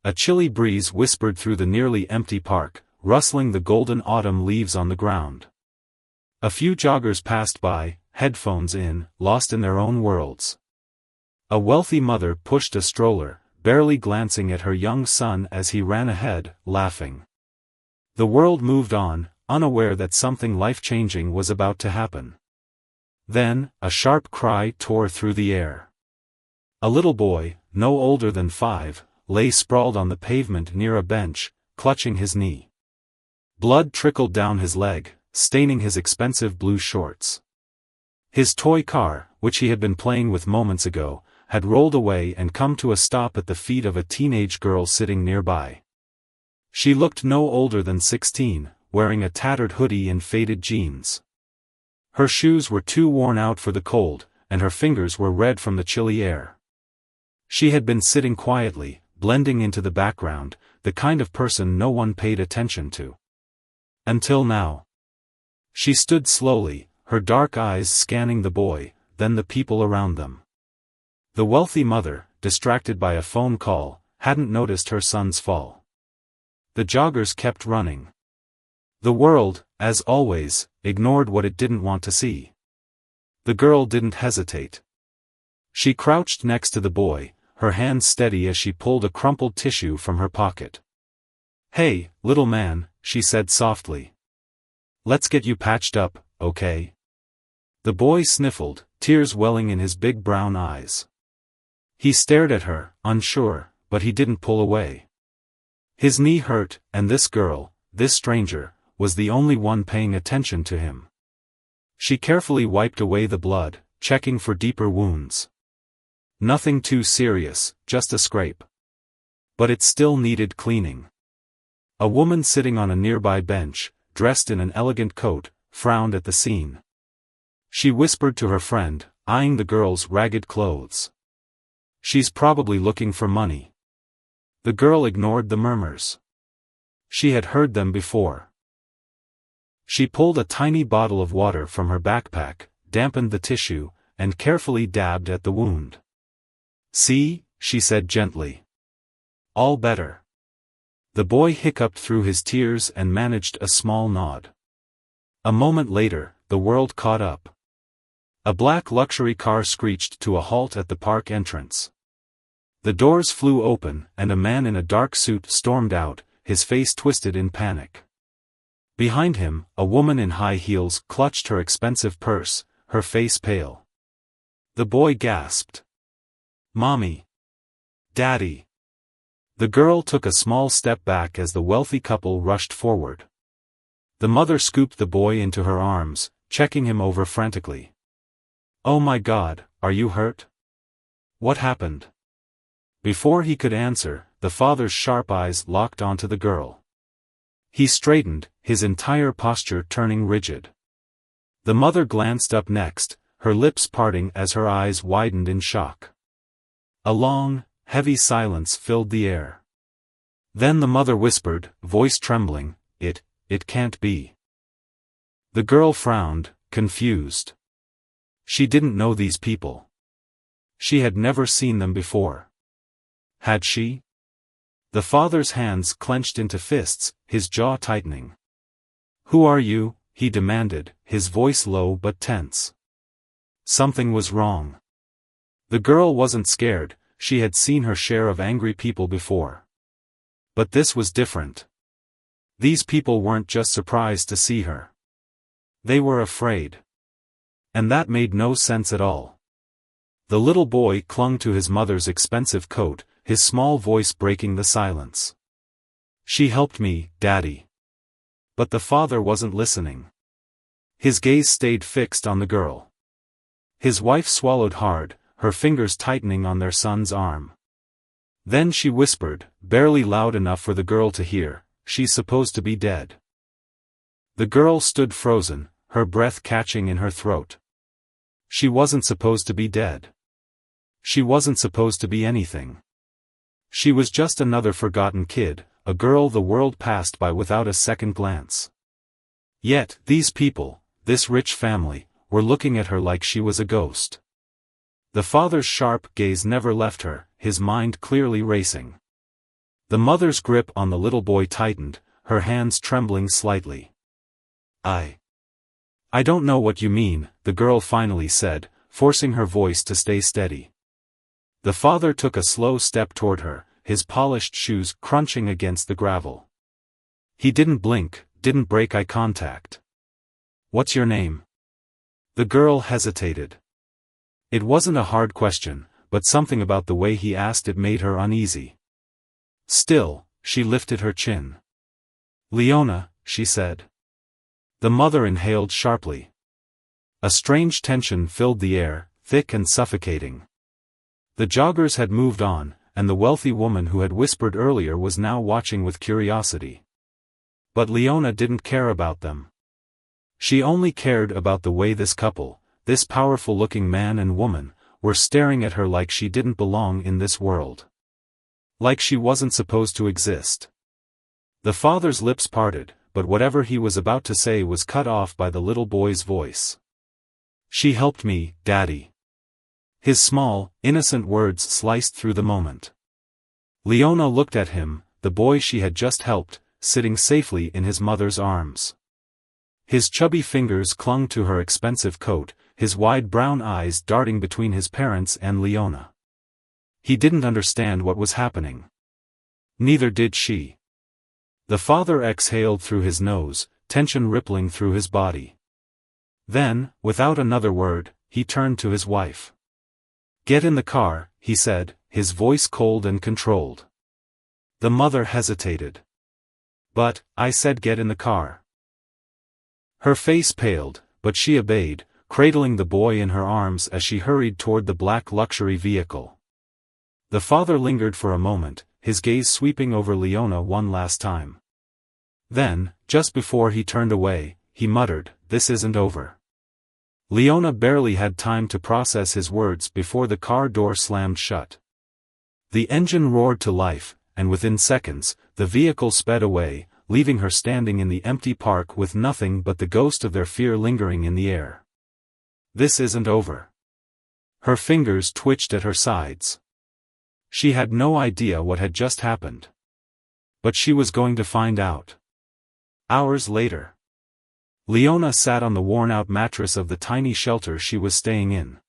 A chilly breeze whispered through the nearly empty park, rustling the golden autumn leaves on the ground. A few joggers passed by, headphones in, lost in their own worlds. A wealthy mother pushed a stroller, barely glancing at her young son as he ran ahead, laughing. The world moved on, unaware that something life-changing was about to happen. Then, a sharp cry tore through the air. A little boy, no older than 5, lay sprawled on the pavement near a bench, clutching his knee. Blood trickled down his leg, staining his expensive blue shorts. His toy car, which he had been playing with moments ago, had rolled away and come to a stop at the feet of a teenage girl sitting nearby. She looked no older than 16, wearing a tattered hoodie and faded jeans. Her shoes were too worn out for the cold, and her fingers were red from the chilly air. She had been sitting quietly, blending into the background, the kind of person no one paid attention to. Until now. She stood slowly, her dark eyes scanning the boy, then the people around them. The wealthy mother, distracted by a phone call, hadn't noticed her son's fall. The joggers kept running. The world, as always, ignored what it didn't want to see. The girl didn't hesitate. She crouched next to the boy, her hands steady as she pulled a crumpled tissue from her pocket. "Hey, little man," she said softly. "Let's get you patched up, okay?" The boy sniffled, tears welling in his big brown eyes. He stared at her, unsure, but he didn't pull away. His knee hurt, and this girl, this stranger, was the only one paying attention to him. She carefully wiped away the blood, checking for deeper wounds. Nothing too serious, just a scrape. But it still needed cleaning. A woman sitting on a nearby bench, dressed in an elegant coat, frowned at the scene. She whispered to her friend, eyeing the girl's ragged clothes. "She's probably looking for money." The girl ignored the murmurs. She had heard them before. She pulled a tiny bottle of water from her backpack, dampened the tissue, and carefully dabbed at the wound. "See," she said gently. "All better." The boy hiccuped through his tears and managed a small nod. A moment later, the world caught up. A black luxury car screeched to a halt at the park entrance. The doors flew open, and a man in a dark suit stormed out, his face twisted in panic. Behind him, a woman in high heels clutched her expensive purse, her face pale. The boy gasped. "Mommy! Daddy!" The girl took a small step back as the wealthy couple rushed forward. The mother scooped the boy into her arms, checking him over frantically. "Oh my God, are you hurt? What happened?" Before he could answer, the father's sharp eyes locked onto the girl. He straightened, his entire posture turning rigid. The mother glanced up next, her lips parting as her eyes widened in shock. A long, heavy silence filled the air. Then the mother whispered, voice trembling, It can't be." The girl frowned, confused. She didn't know these people. She had never seen them before. Had she? The father's hands clenched into fists, his jaw tightening. "Who are you?" he demanded, his voice low but tense. Something was wrong. The girl wasn't scared, she had seen her share of angry people before. But this was different. These people weren't just surprised to see her. They were afraid. And that made no sense at all. The little boy clung to his mother's expensive coat, his small voice breaking the silence. "She helped me, Daddy." But the father wasn't listening. His gaze stayed fixed on the girl. His wife swallowed hard, her fingers tightening on their son's arm. Then she whispered, barely loud enough for the girl to hear, "She's supposed to be dead." The girl stood frozen, her breath catching in her throat. She wasn't supposed to be dead. She wasn't supposed to be anything. She was just another forgotten kid, a girl the world passed by without a second glance. Yet, these people, this rich family, were looking at her like she was a ghost. The father's sharp gaze never left her, his mind clearly racing. The mother's grip on the little boy tightened, her hands trembling slightly. I don't know what you mean," the girl finally said, forcing her voice to stay steady. The father took a slow step toward her, his polished shoes crunching against the gravel. He didn't blink, didn't break eye contact. "What's your name?" The girl hesitated. It wasn't a hard question, but something about the way he asked it made her uneasy. Still, she lifted her chin. "Leona," she said. The mother inhaled sharply. A strange tension filled the air, thick and suffocating. The joggers had moved on, and the wealthy woman who had whispered earlier was now watching with curiosity. But Leona didn't care about them. She only cared about the way this couple, this powerful-looking man and woman, were staring at her like she didn't belong in this world. Like she wasn't supposed to exist. The father's lips parted, but whatever he was about to say was cut off by the little boy's voice. "She helped me, Daddy." His small, innocent words sliced through the moment. Leona looked at him, the boy she had just helped, sitting safely in his mother's arms. His chubby fingers clung to her expensive coat, his wide brown eyes darting between his parents and Leona. He didn't understand what was happening. Neither did she. The father exhaled through his nose, tension rippling through his body. Then, without another word, he turned to his wife. "Get in the car," he said, his voice cold and controlled. The mother hesitated. "But, I said get in the car." Her face paled, but she obeyed, cradling the boy in her arms as she hurried toward the black luxury vehicle. The father lingered for a moment, his gaze sweeping over Leona one last time. Then, just before he turned away, he muttered, "This isn't over." Leona barely had time to process his words before the car door slammed shut. The engine roared to life, and within seconds, the vehicle sped away, leaving her standing in the empty park with nothing but the ghost of their fear lingering in the air. This isn't over. Her fingers twitched at her sides. She had no idea what had just happened. But she was going to find out. Hours later, Leona sat on the worn-out mattress of the tiny shelter she was staying in.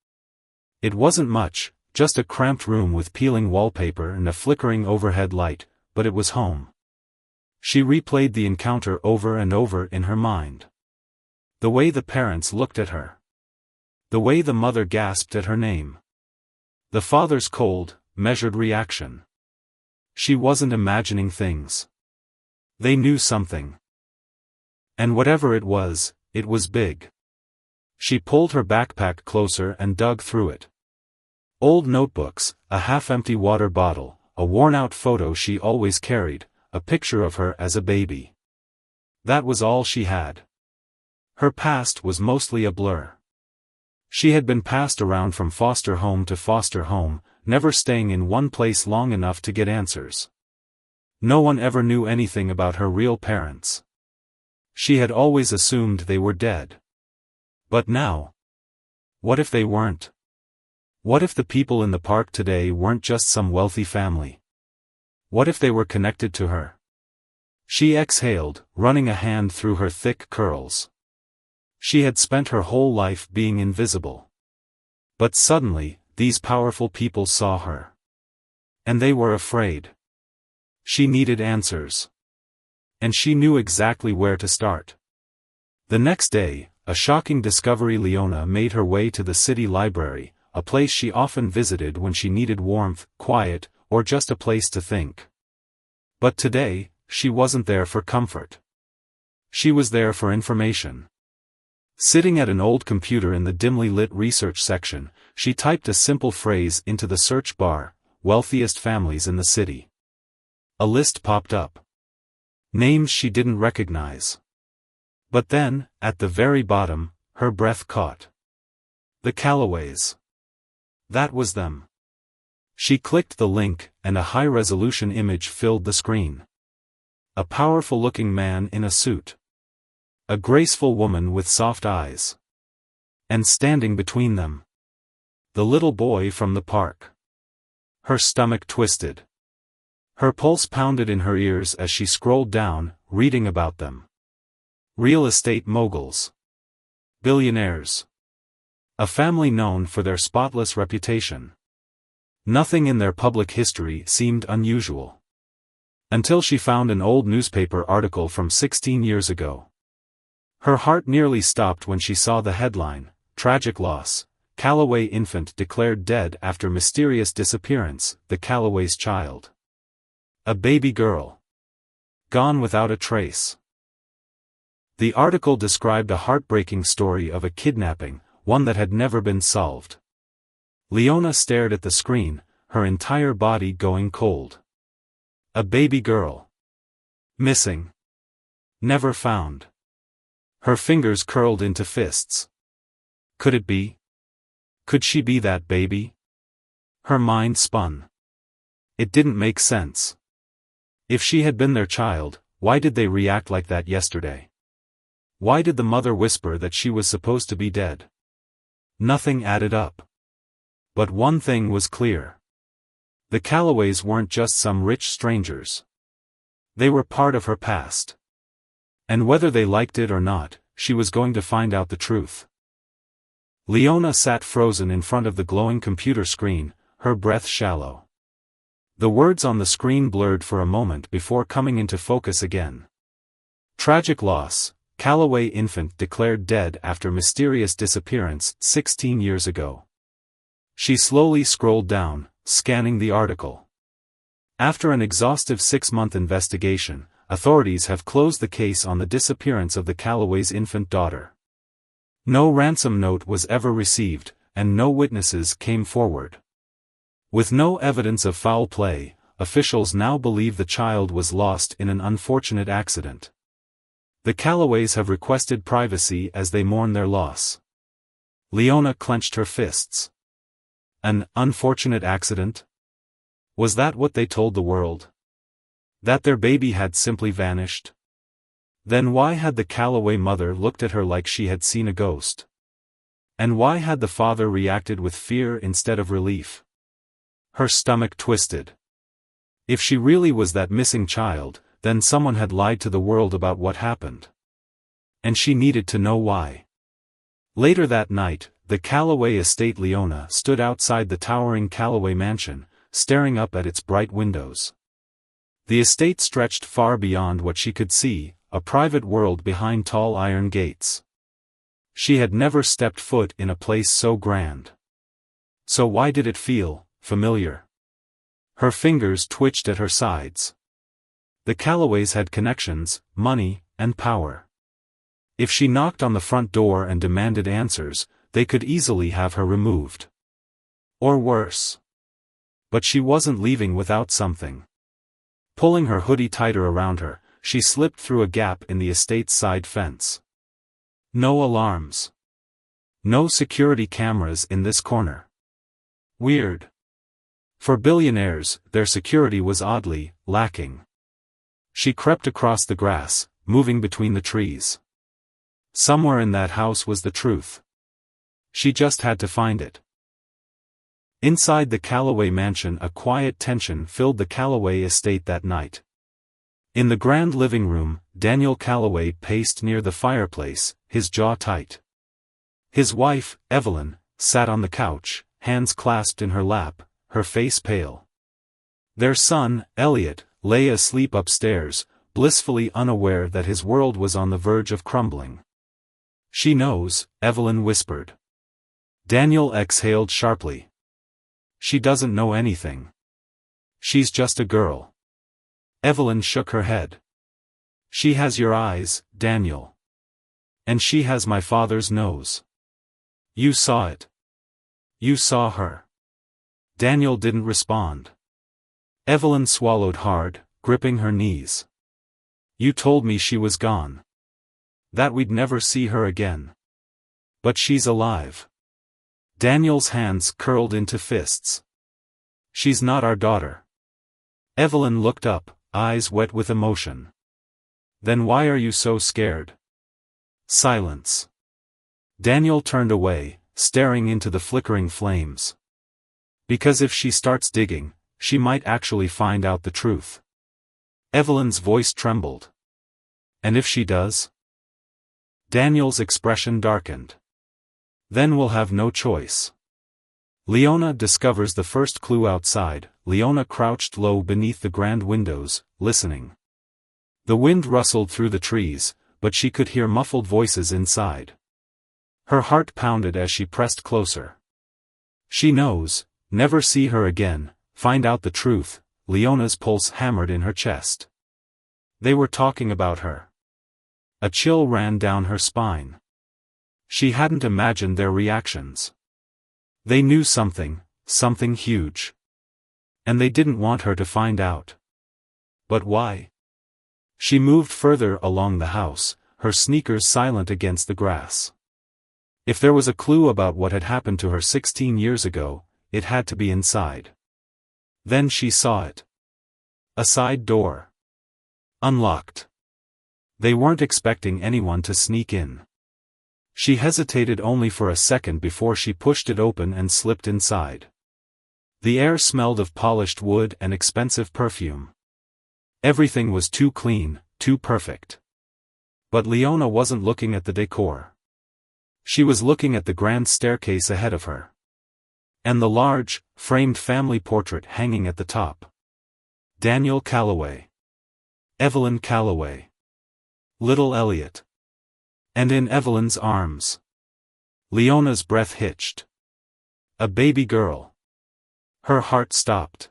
It wasn't much, just a cramped room with peeling wallpaper and a flickering overhead light, but it was home. She replayed the encounter over and over in her mind. The way the parents looked at her. The way the mother gasped at her name. The father's cold, measured reaction. She wasn't imagining things. They knew something. And whatever it was big. She pulled her backpack closer and dug through it. Old notebooks, a half-empty water bottle, a worn-out photo she always carried, a picture of her as a baby. That was all she had. Her past was mostly a blur. She had been passed around from foster home to foster home, never staying in one place long enough to get answers. No one ever knew anything about her real parents. She had always assumed they were dead. But now? What if they weren't? What if the people in the park today weren't just some wealthy family? What if they were connected to her? She exhaled, running a hand through her thick curls. She had spent her whole life being invisible. But suddenly, these powerful people saw her. And they were afraid. She needed answers. And she knew exactly where to start. The next day, a shocking discovery: Leona made her way to the city library, a place she often visited when she needed warmth, quiet, or just a place to think. But today, she wasn't there for comfort. She was there for information. Sitting at an old computer in the dimly lit research section, she typed a simple phrase into the search bar: wealthiest families in the city. A list popped up. Names she didn't recognize. But then, at the very bottom, her breath caught. The Callaways. That was them. She clicked the link, and a high-resolution image filled the screen. A powerful-looking man in a suit. A graceful woman with soft eyes. And standing between them, the little boy from the park. Her stomach twisted. Her pulse pounded in her ears as she scrolled down, reading about them. Real estate moguls. Billionaires. A family known for their spotless reputation. Nothing in their public history seemed unusual. Until she found an old newspaper article from 16 years ago. Her heart nearly stopped when she saw the headline, "Tragic Loss, Callaway Infant Declared Dead After Mysterious Disappearance, the Callaway's Child." A baby girl. Gone without a trace. The article described a heartbreaking story of a kidnapping, one that had never been solved. Leona stared at the screen, her entire body going cold. A baby girl. Missing. Never found. Her fingers curled into fists. Could it be? Could she be that baby? Her mind spun. It didn't make sense. If she had been their child, why did they react like that yesterday? Why did the mother whisper that she was supposed to be dead? Nothing added up. But one thing was clear. The Callaways weren't just some rich strangers. They were part of her past. And whether they liked it or not, she was going to find out the truth. Leona sat frozen in front of the glowing computer screen, her breath shallow. The words on the screen blurred for a moment before coming into focus again. Tragic loss, Callaway infant declared dead after mysterious disappearance 16 years ago. She slowly scrolled down, scanning the article. After an exhaustive 6-month investigation, authorities have closed the case on the disappearance of the Callaway's infant daughter. No ransom note was ever received, and no witnesses came forward. With no evidence of foul play, officials now believe the child was lost in an unfortunate accident. The Callaways have requested privacy as they mourn their loss. Leona clenched her fists. An unfortunate accident? Was that what they told the world? That their baby had simply vanished? Then why had the Callaway mother looked at her like she had seen a ghost? And why had the father reacted with fear instead of relief? Her stomach twisted. If she really was that missing child, then someone had lied to the world about what happened. And she needed to know why. Later that night, the Callaway estate Leona stood outside the towering Callaway mansion, staring up at its bright windows. The estate stretched far beyond what she could see, a private world behind tall iron gates. She had never stepped foot in a place so grand. So why did it feel familiar? Her fingers twitched at her sides. The Callaways had connections, money, and power. If she knocked on the front door and demanded answers, they could easily have her removed. Or worse. But she wasn't leaving without something. Pulling her hoodie tighter around her, she slipped through a gap in the estate's side fence. No alarms. No security cameras in this corner. Weird. For billionaires, their security was oddly lacking. She crept across the grass, moving between the trees. Somewhere in that house was the truth. She just had to find it. Inside the Callaway mansion, a quiet tension filled the Callaway estate that night. In the grand living room, Daniel Callaway paced near the fireplace, his jaw tight. His wife, Evelyn, sat on the couch, hands clasped in her lap, her face pale. Their son, Elliot, lay asleep upstairs, blissfully unaware that his world was on the verge of crumbling. "She knows," Evelyn whispered. Daniel exhaled sharply. "She doesn't know anything. She's just a girl." Evelyn shook her head. "She has your eyes, Daniel. And she has my father's nose. You saw it. You saw her." Daniel didn't respond. Evelyn swallowed hard, gripping her knees. "You told me she was gone. That we'd never see her again. But she's alive." Daniel's hands curled into fists. "She's not our daughter." Evelyn looked up, eyes wet with emotion. "Then why are you so scared?" Silence. Daniel turned away, staring into the flickering flames. "Because if she starts digging, she might actually find out the truth. Evelyn's voice trembled. And if she does? Daniel's expression darkened. Then we'll have no choice. Leona discovers the first clue outside. Leona crouched low beneath the grand windows, listening. The wind rustled through the trees, but she could hear muffled voices inside. Her heart pounded as she pressed closer. She knows, never see her again, find out the truth. Leona's pulse hammered in her chest. They were talking about her. A chill ran down her spine. She hadn't imagined their reactions. They knew something huge. And they didn't want her to find out. But why? She moved further along the house, her sneakers silent against the grass. If there was a clue about what had happened to her 16 years ago, it had to be inside. Then she saw it. A side door. Unlocked. They weren't expecting anyone to sneak in. She hesitated only for a second before she pushed it open and slipped inside. The air smelled of polished wood and expensive perfume. Everything was too clean, too perfect. But Leona wasn't looking at the decor. She was looking at the grand staircase ahead of her. And the large, framed family portrait hanging at the top. Daniel Calloway. Evelyn Calloway. Little Elliot. And in Evelyn's arms. Leona's breath hitched. A baby girl. Her heart stopped.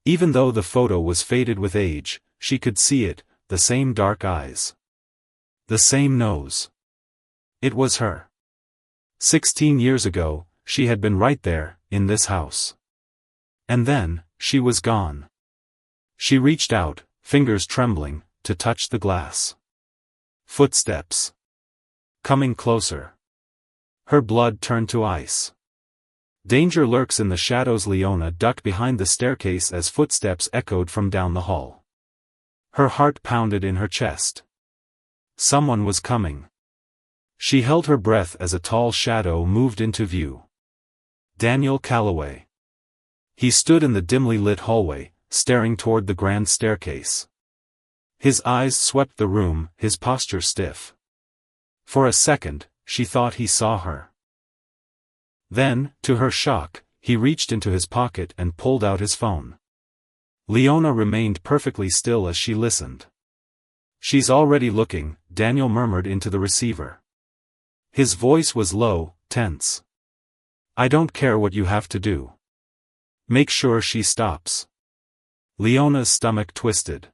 Even though the photo was faded with age, she could see it, the same dark eyes. The same nose. It was her. 16 years ago, she had been right there, in this house. And then, she was gone. She reached out, fingers trembling, to touch the glass. Footsteps. Coming closer. Her blood turned to ice. Danger lurks in the shadows. Leona ducked behind the staircase as footsteps echoed from down the hall. Her heart pounded in her chest. Someone was coming. She held her breath as a tall shadow moved into view. Daniel Calloway. He stood in the dimly lit hallway, staring toward the grand staircase. His eyes swept the room, his posture stiff. For a second, she thought he saw her. Then, to her shock, he reached into his pocket and pulled out his phone. Leona remained perfectly still as she listened. She's already looking, Daniel murmured into the receiver. His voice was low, tense. I don't care what you have to do. Make sure she stops. Leona's stomach twisted.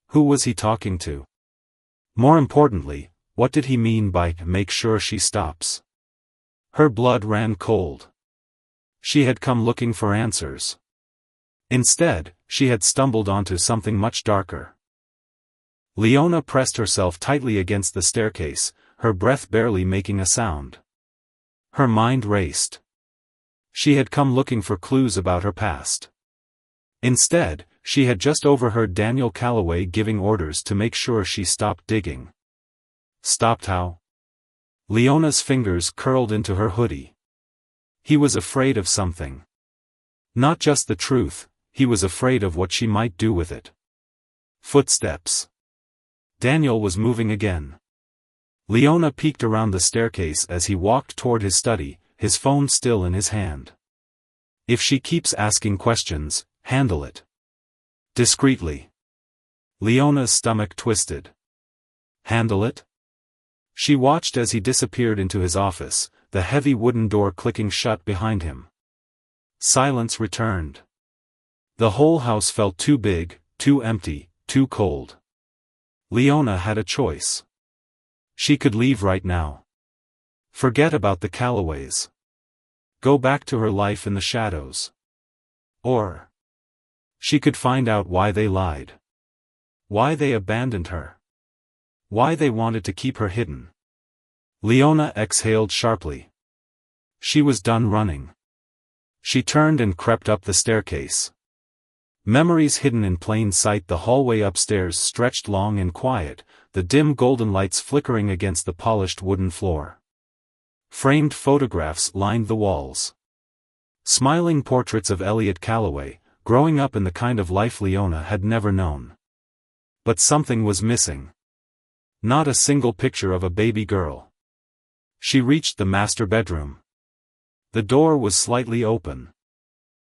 Who was he talking to? More importantly, what did he mean by make sure she stops? Her blood ran cold. She had come looking for answers. Instead, she had stumbled onto something much darker. Leona pressed herself tightly against the staircase, her breath barely making a sound. Her mind raced. She had come looking for clues about her past. Instead, she had just overheard Daniel Calloway giving orders to make sure she stopped digging. Stopped how? Leona's fingers curled into her hoodie. He was afraid of something. Not just the truth, he was afraid of what she might do with it. Footsteps. Daniel was moving again. Leona peeked around the staircase as he walked toward his study, his phone still in his hand. If she keeps asking questions, handle it. Discreetly. Leona's stomach twisted. Handle it? She watched as he disappeared into his office, the heavy wooden door clicking shut behind him. Silence returned. The whole house felt too big, too empty, too cold. Leona had a choice. She could leave right now. Forget about the Calloways. Go back to her life in the shadows. Or she could find out why they lied. Why they abandoned her. Why they wanted to keep her hidden. Leona exhaled sharply. She was done running. She turned and crept up the staircase. Memories hidden in plain sight. The hallway upstairs stretched long and quiet, the dim golden lights flickering against the polished wooden floor. Framed photographs lined the walls. Smiling portraits of Elliot Calloway, growing up in the kind of life Leona had never known. But something was missing. Not a single picture of a baby girl. She reached the master bedroom. The door was slightly open.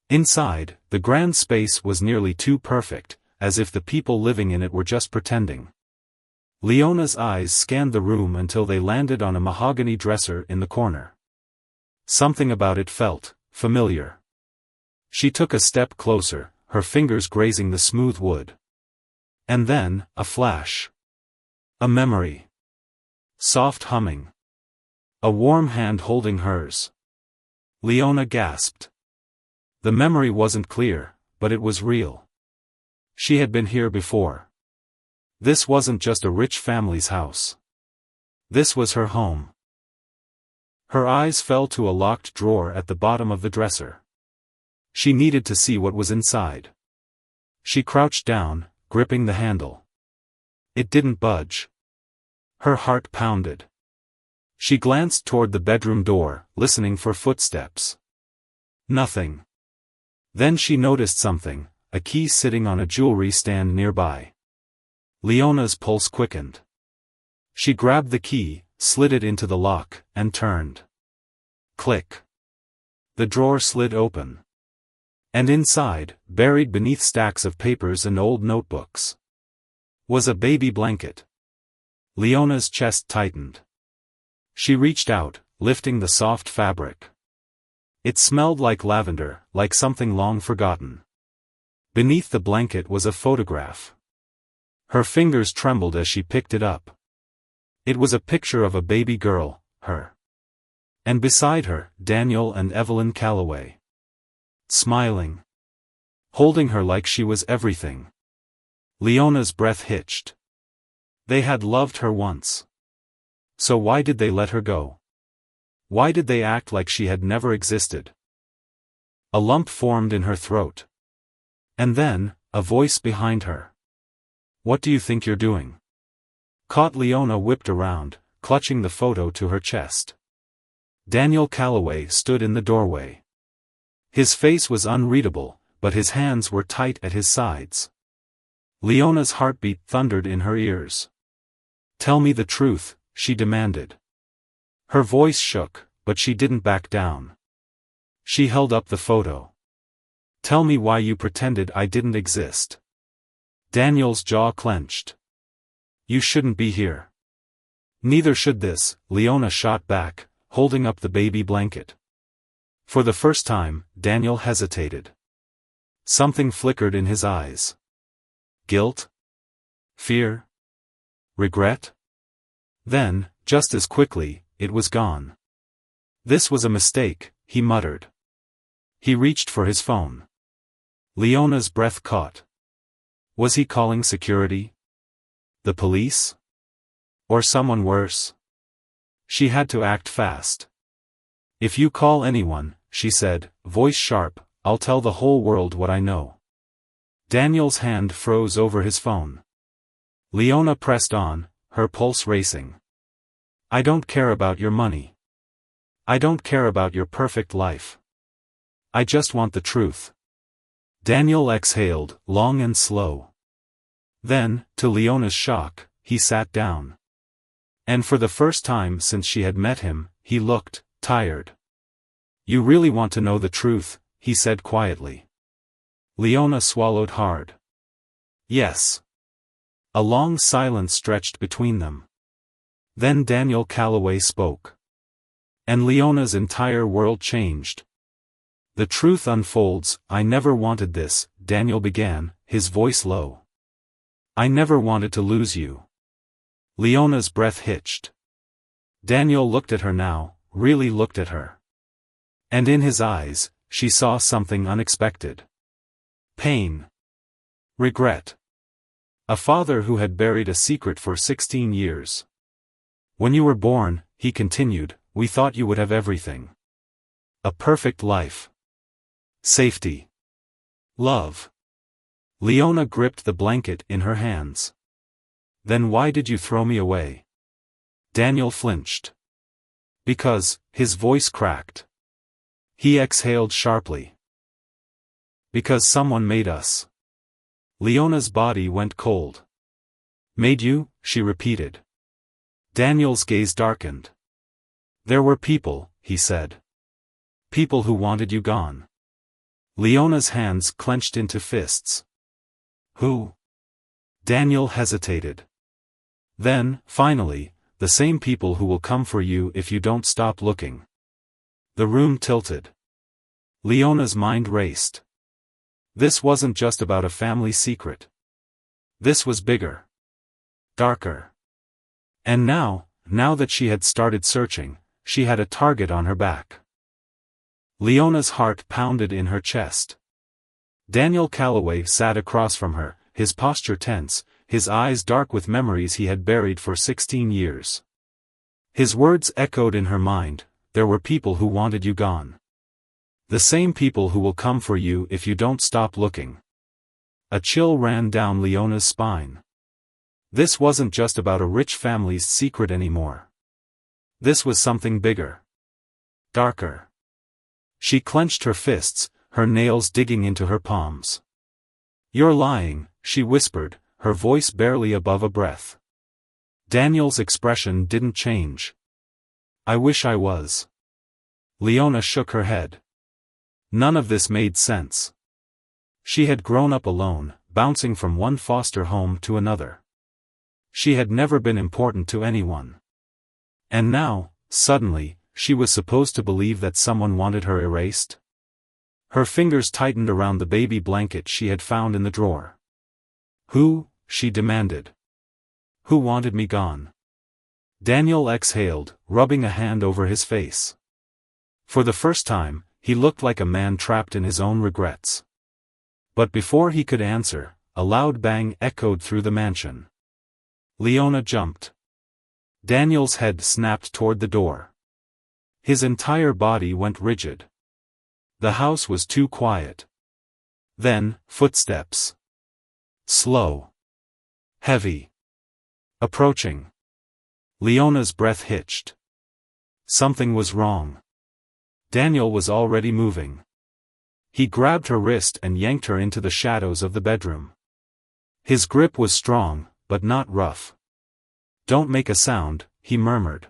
Inside, the grand space was nearly too perfect, as if the people living in it were just pretending. Leona's eyes scanned the room until they landed on a mahogany dresser in the corner. Something about it felt familiar. She took a step closer, her fingers grazing the smooth wood. And then, a flash. A memory. Soft humming. A warm hand holding hers. Leona gasped. The memory wasn't clear, but it was real. She had been here before. This wasn't just a rich family's house. This was her home. Her eyes fell to a locked drawer at the bottom of the dresser. She needed to see what was inside. She crouched down, gripping the handle. It didn't budge. Her heart pounded. She glanced toward the bedroom door, listening for footsteps. Nothing. Then she noticed something, a key sitting on a jewelry stand nearby. Leona's pulse quickened. She grabbed the key, slid it into the lock, and turned. Click. The drawer slid open. And inside, buried beneath stacks of papers and old notebooks, was a baby blanket. Leona's chest tightened. She reached out, lifting the soft fabric. It smelled like lavender, like something long forgotten. Beneath the blanket was a photograph. Her fingers trembled as she picked it up. It was a picture of a baby girl, her. And beside her, Daniel and Evelyn Calloway. Smiling. Holding her like she was everything. Leona's breath hitched. They had loved her once. So why did they let her go? Why did they act like she had never existed? A lump formed in her throat. And then, a voice behind her. What do you think you're doing? Caught. Leona whipped around, clutching the photo to her chest. Daniel Calloway stood in the doorway. His face was unreadable, but his hands were tight at his sides. Leona's heartbeat thundered in her ears. Tell me the truth, she demanded. Her voice shook, but she didn't back down. She held up the photo. Tell me why you pretended I didn't exist. Daniel's jaw clenched. You shouldn't be here. Neither should this, Leona shot back, holding up the baby blanket. For the first time, Daniel hesitated. Something flickered in his eyes. Guilt? Fear? Regret? Then, just as quickly, it was gone. This was a mistake, he muttered. He reached for his phone. Leona's breath caught. Was he calling security? The police? Or someone worse? She had to act fast. If you call anyone, she said, voice sharp, I'll tell the whole world what I know. Daniel's hand froze over his phone. Leona pressed on, her pulse racing. I don't care about your money. I don't care about your perfect life. I just want the truth. Daniel exhaled, long and slow. Then, to Leona's shock, he sat down. And for the first time since she had met him, he looked tired. You really want to know the truth, he said quietly. Leona swallowed hard. Yes. A long silence stretched between them. Then Daniel Calloway spoke. And Leona's entire world changed. The truth unfolds. I never wanted this, Daniel began, his voice low. I never wanted to lose you. Leona's breath hitched. Daniel looked at her now, really looked at her. And in his eyes, she saw something unexpected. Pain. Regret. A father who had buried a secret for 16 years. When you were born, he continued, we thought you would have everything. A perfect life. Safety. Love. Leona gripped the blanket in her hands. Then why did you throw me away? Daniel flinched. Because, his voice cracked. He exhaled sharply. Because someone made us. Leona's body went cold. Made you? She repeated. Daniel's gaze darkened. There were people, he said. People who wanted you gone. Leona's hands clenched into fists. Who? Daniel hesitated. Then, finally, the same people who will come for you if you don't stop looking. The room tilted. Leona's mind raced. This wasn't just about a family secret. This was bigger. Darker. And now that she had started searching, she had a target on her back. Leona's heart pounded in her chest. Daniel Calloway sat across from her, his posture tense, his eyes dark with memories he had buried for 16 years. His words echoed in her mind, there were people who wanted you gone. The same people who will come for you if you don't stop looking. A chill ran down Leona's spine. This wasn't just about a rich family's secret anymore. This was something bigger. Darker. She clenched her fists, her nails digging into her palms. You're lying, she whispered, her voice barely above a breath. Daniel's expression didn't change. I wish I was. Leona shook her head. None of this made sense. She had grown up alone, bouncing from one foster home to another. She had never been important to anyone. And now, suddenly, she was supposed to believe that someone wanted her erased? Her fingers tightened around the baby blanket she had found in the drawer. Who? She demanded. Who wanted me gone? Daniel exhaled, rubbing a hand over his face. For the first time, he looked like a man trapped in his own regrets. But before he could answer, a loud bang echoed through the mansion. Leona jumped. Daniel's head snapped toward the door. His entire body went rigid. The house was too quiet. Then, footsteps. Slow. Heavy. Approaching. Leona's breath hitched. Something was wrong. Daniel was already moving. He grabbed her wrist and yanked her into the shadows of the bedroom. His grip was strong, but not rough. Don't make a sound, he murmured.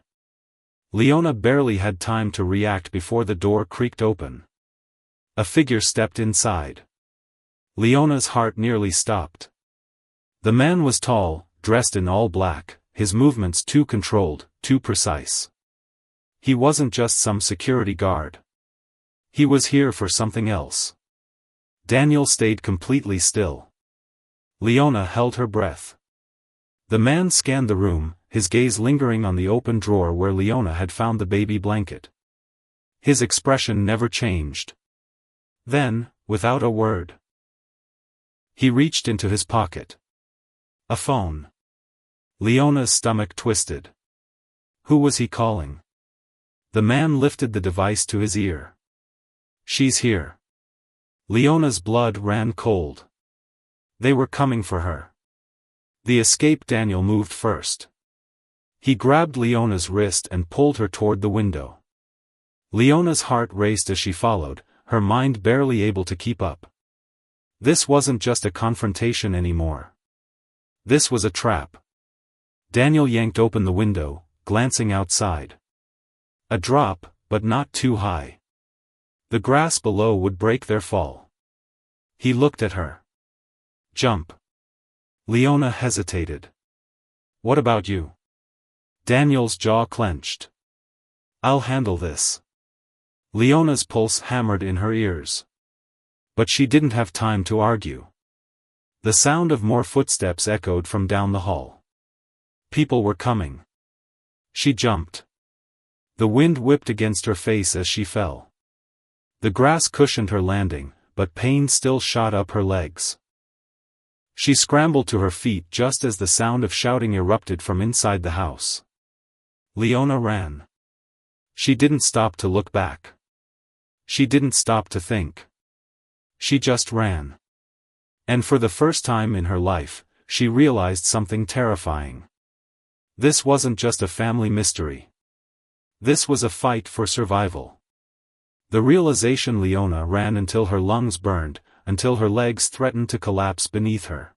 Leona barely had time to react before the door creaked open. A figure stepped inside. Leona's heart nearly stopped. The man was tall, dressed in all black, his movements too controlled, too precise. He wasn't just some security guard. He was here for something else. Daniel stayed completely still. Leona held her breath. The man scanned the room, his gaze lingering on the open drawer where Leona had found the baby blanket. His expression never changed. Then, without a word, he reached into his pocket. A phone. Leona's stomach twisted. Who was he calling? The man lifted the device to his ear. She's here. Leona's blood ran cold. They were coming for her. The escaped Daniel moved first. He grabbed Leona's wrist and pulled her toward the window. Leona's heart raced as she followed, her mind barely able to keep up. This wasn't just a confrontation anymore. This was a trap. Daniel yanked open the window, glancing outside. A drop, but not too high. The grass below would break their fall. He looked at her. Jump. Leona hesitated. What about you? Daniel's jaw clenched. I'll handle this. Leona's pulse hammered in her ears. But she didn't have time to argue. The sound of more footsteps echoed from down the hall. People were coming. She jumped. The wind whipped against her face as she fell. The grass cushioned her landing, but pain still shot up her legs. She scrambled to her feet just as the sound of shouting erupted from inside the house. Leona ran. She didn't stop to look back. She didn't stop to think. She just ran. And for the first time in her life, she realized something terrifying. This wasn't just a family mystery. This was a fight for survival. The realization Leona ran until her lungs burned, until her legs threatened to collapse beneath her.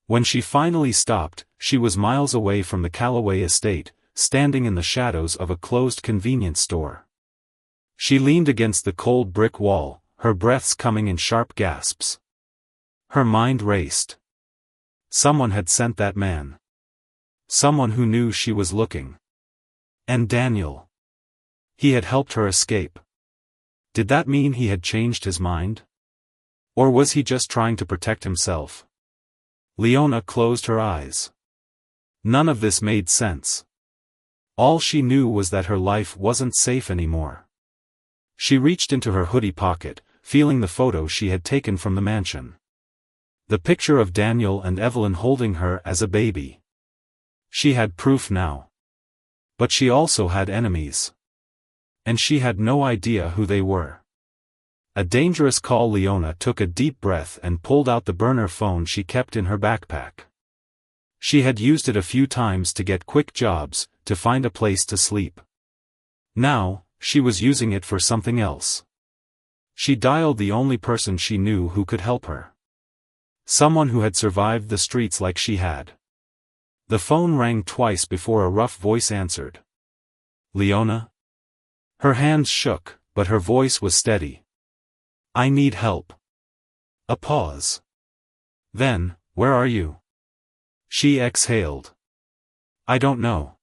When she finally stopped, she was miles away from the Callaway estate, standing in the shadows of a closed convenience store. She leaned against the cold brick wall, her breaths coming in sharp gasps. Her mind raced. Someone had sent that man. Someone who knew she was looking. And Daniel. He had helped her escape. Did that mean he had changed his mind? Or was he just trying to protect himself? Leona closed her eyes. None of this made sense. All she knew was that her life wasn't safe anymore. She reached into her hoodie pocket, feeling the photo she had taken from the mansion. The picture of Daniel and Evelyn holding her as a baby. She had proof now. But she also had enemies. And she had no idea who they were. A dangerous call. Leona took a deep breath and pulled out the burner phone she kept in her backpack. She had used it a few times to get quick jobs, to find a place to sleep. Now, she was using it for something else. She dialed the only person she knew who could help her. Someone who had survived the streets like she had. The phone rang twice before a rough voice answered. Leona? Her hands shook, but her voice was steady. I need help. A pause. Then, where are you? She exhaled. I don't know.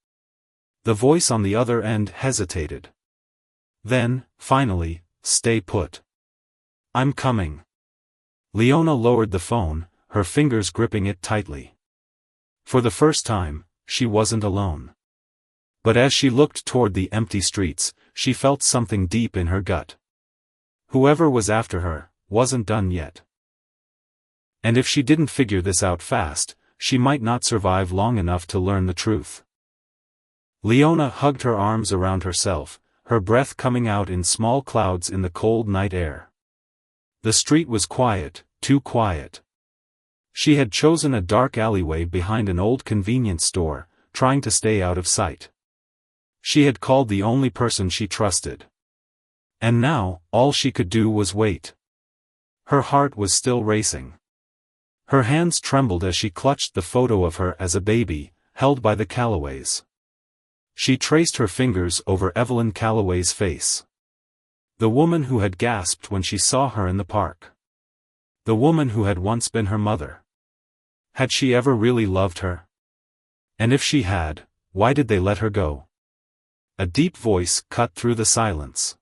The voice on the other end hesitated. Then, finally, stay put. I'm coming. Leona lowered the phone, her fingers gripping it tightly. For the first time, she wasn't alone. But as she looked toward the empty streets, she felt something deep in her gut. Whoever was after her, wasn't done yet. And if she didn't figure this out fast, she might not survive long enough to learn the truth. Leona hugged her arms around herself, her breath coming out in small clouds in the cold night air. The street was quiet, too quiet. She had chosen a dark alleyway behind an old convenience store, trying to stay out of sight. She had called the only person she trusted. And now, all she could do was wait. Her heart was still racing. Her hands trembled as she clutched the photo of her as a baby, held by the Callaways. She traced her fingers over Evelyn Callaway's face. The woman who had gasped when she saw her in the park. The woman who had once been her mother. Had she ever really loved her? And if she had, why did they let her go? A deep voice cut through the silence.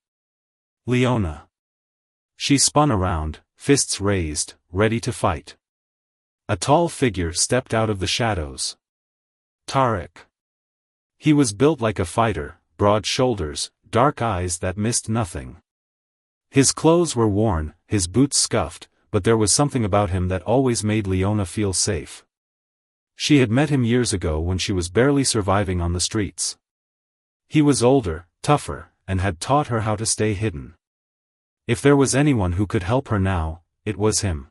Leona. She spun around, fists raised, ready to fight. A tall figure stepped out of the shadows. Tarek. He was built like a fighter, broad shoulders, dark eyes that missed nothing. His clothes were worn, his boots scuffed, but there was something about him that always made Leona feel safe. She had met him years ago when she was barely surviving on the streets. He was older, tougher, and had taught her how to stay hidden. If there was anyone who could help her now, it was him.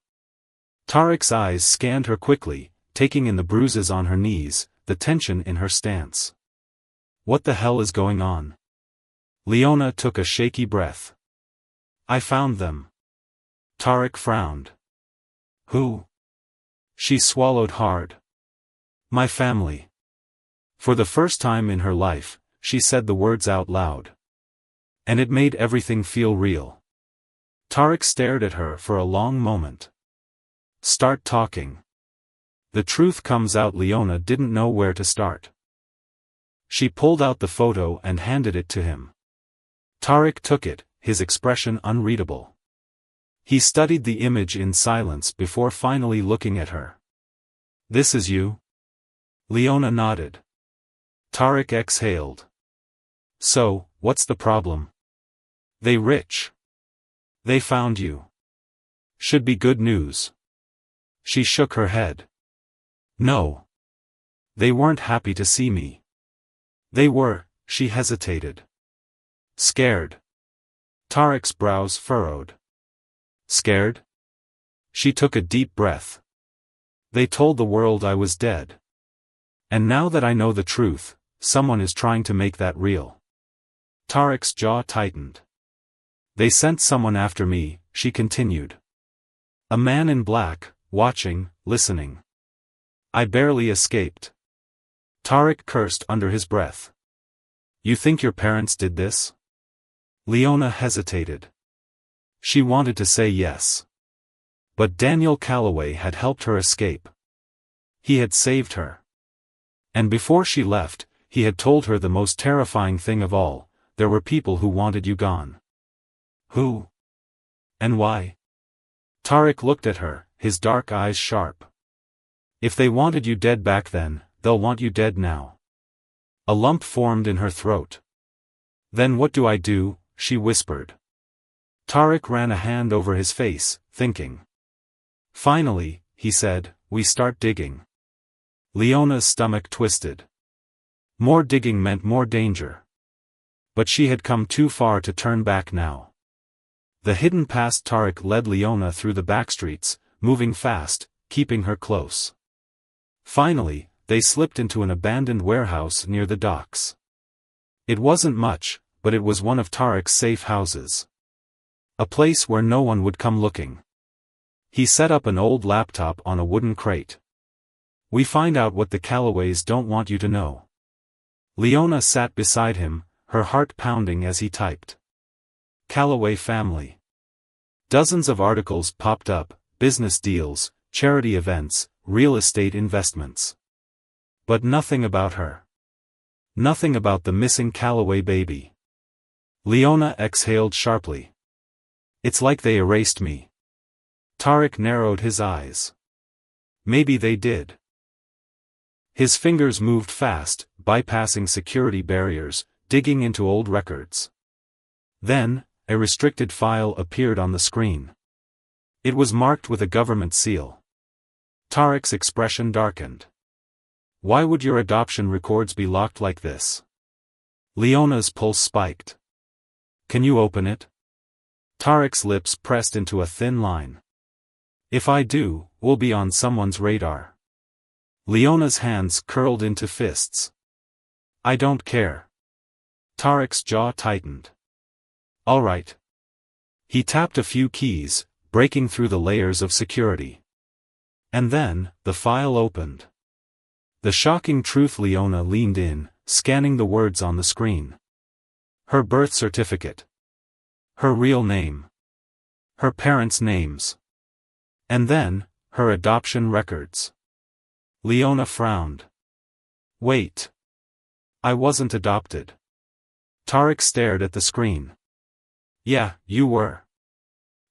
Tarek's eyes scanned her quickly, taking in the bruises on her knees, the tension in her stance. What the hell is going on? Leona took a shaky breath. I found them. Tarek frowned. Who? She swallowed hard. My family. For the first time in her life, she said the words out loud. And it made everything feel real. Tarek stared at her for a long moment. Start talking. The truth comes out. Leona didn't know where to start. She pulled out the photo and handed it to him. Tarek took it, his expression unreadable. He studied the image in silence before finally looking at her. This is you? Leona nodded. Tarek exhaled. So, what's the problem? They rich. They found you. Should be good news. She shook her head. No. They weren't happy to see me. They were, she hesitated. Scared. Tarek's brows furrowed. Scared? She took a deep breath. They told the world I was dead. And now that I know the truth, someone is trying to make that real. Tarek's jaw tightened. They sent someone after me, she continued. A man in black, watching, listening. I barely escaped. Tarek cursed under his breath. You think your parents did this? Leona hesitated. She wanted to say yes. But Daniel Calloway had helped her escape. He had saved her. And before she left, he had told her the most terrifying thing of all: there were people who wanted you gone. Who? And why? Tarek looked at her, his dark eyes sharp. If they wanted you dead back then, they'll want you dead now. A lump formed in her throat. Then what do I do? She whispered. Tarek ran a hand over his face, thinking. Finally, he said, we start digging. Leona's stomach twisted. More digging meant more danger. But she had come too far to turn back now. The hidden past. Tarek led Leona through the backstreets, moving fast, keeping her close. Finally, they slipped into an abandoned warehouse near the docks. It wasn't much, but it was one of Tarek's safe houses. A place where no one would come looking. He set up an old laptop on a wooden crate. We find out what the Calloways don't want you to know. Leona sat beside him, her heart pounding as he typed. Calloway family. Dozens of articles popped up, business deals, charity events, real estate investments. But nothing about her. Nothing about the missing Calloway baby. Leona exhaled sharply. It's like they erased me. Tarek narrowed his eyes. Maybe they did. His fingers moved fast, bypassing security barriers, digging into old records. Then, a restricted file appeared on the screen. It was marked with a government seal. Tarek's expression darkened. Why would your adoption records be locked like this? Leona's pulse spiked. Can you open it? Tarek's lips pressed into a thin line. If I do, we'll be on someone's radar. Leona's hands curled into fists. I don't care. Tarek's jaw tightened. All right. He tapped a few keys, breaking through the layers of security. And then, the file opened. The shocking truth. Leona leaned in, scanning the words on the screen. Her birth certificate. Her real name. Her parents' names. And then, her adoption records. Leona frowned. Wait. I wasn't adopted. Tarek stared at the screen. Yeah, you were.